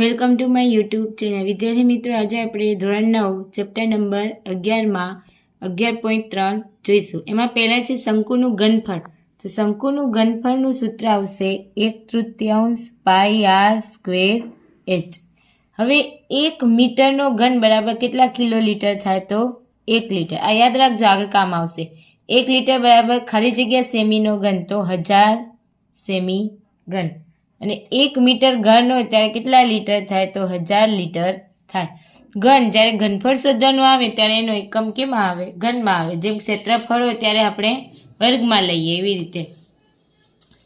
Welcome to my YouTube channel. વિદ્યાર્થી મિત્રો, આજે આપણે ધોરણ 9 ચેપ્ટર નંબર 11માં 11.3 જોઈશું. એમાં પહેલાં છે શંકુનું ઘનફળ. તો શંકુનું ઘનફળનું સૂત્ર આવશે 1/3 પાઈ આર સ્ક્વેર એચ. હવે 1 મીટરનો ઘન બરાબર કેટલા કિલોલીટર થાય? તો 1 લીટર. આ યાદ રાખજો, આગળ કામ આવશે. 1 લીટર બરાબર ખાલી જગ્યા સેમીનો ઘન, તો 1000 સેમી ઘન. અને 1 મીટર ઘન હોય ત્યારે કેટલા લીટર થાય? તો 1000 લીટર થાય. ઘન જ્યારે ઘનફળ શોધવાનું આવે ત્યારે એનો એકમ કેમાં આવે? ઘનમાં આવે. જેમ ક્ષેત્રફળ હોય ત્યારે આપણે વર્ગમાં લઈએ, એવી રીતે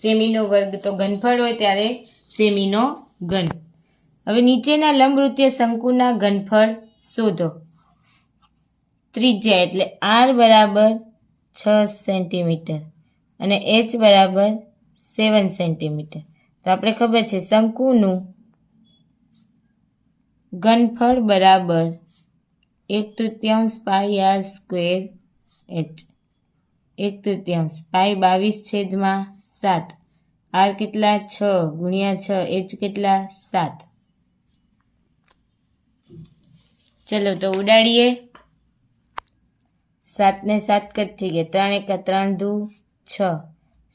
સેમીનો વર્ગ. તો ઘનફળ હોય ત્યારે સેમીનો ઘન. હવે નીચેના લંબવૃત્તીય શંકુના ઘનફળ શોધો. ત્રિજ્યા એટલે r બરાબર 6 સેન્ટીમીટર અને h બરાબર 7 સેન્ટીમીટર. તો આપણે ખબર છે શંકુનું ઘનફળ બરાબર 1/3 પાઈ આર સ્ક્વેર એચ. 1/3 પાઈ 22/7. આર કેટલા? 6 ગુણ્યા 6. એચ કેટલા? 7. ચલો તો ઉડાડીએ. 7 ને 7 કટ થઈ ગયા. 3 × 3 દુ 6.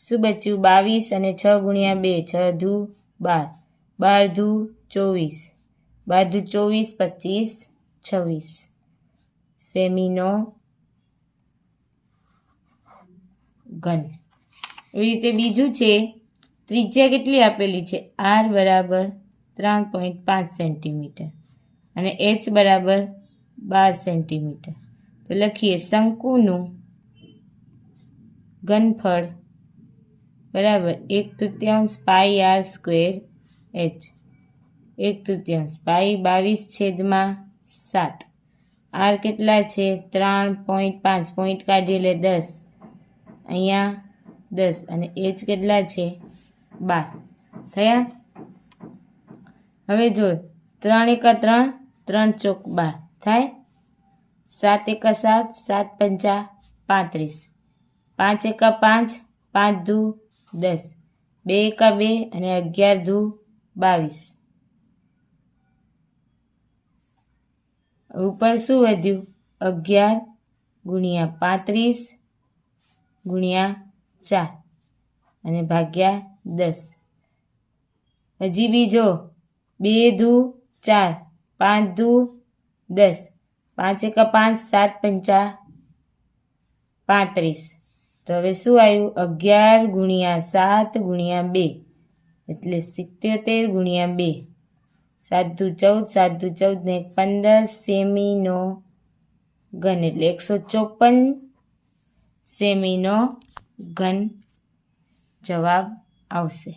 શું બચ્યું? 22 અને 6 ગુણ્યા 2. 6 દુ 12. 12 દુ 24. 12 દુ 24, 25, 26 સેમીનો ઘન. એવી રીતે બીજું છે, ત્રિજ્યા કેટલી આપેલી છે? r બરાબર 3.5 સેન્ટીમીટર અને h બરાબર 12 સેન્ટીમીટર. તો લખીએ શંકુનું ઘનફળ બરાબર 1/3 પાઈ આર સ્ક્વેર એચ. 1/3 પાઈ 22/7. આર કેટલા છે? 3.5. પોઈન્ટ કાઢી એટલે 10. અહીંયા 10 અને એચ કેટલા છે? 12 થયા. હવે જો 3 × 3 3 ચોક 12 થાય. 7 × 7 7 પંચા 35. 5 × 5 5 દુ 10. 2 × 2 અને 11 દુ 22. ઉપર શું વધ્યું? 11 ગુણ્યા 35 ગુણ્યા 4 અને ભાગ્યા 10. હજી બીજો 2 દુ 4 5 દુ 10. 5 × 5 7 પંચા 35. તો હવે શું આવ્યું? 11 ગુણ્યા 7 ગુણ્યા 2 એટલે 77 ગુણ્યા 2. 7 દુ 14, 7 દુ 14 ને 15 સેમીનો ઘન એટલે 154 સેમીનો ઘન જવાબ આવશે.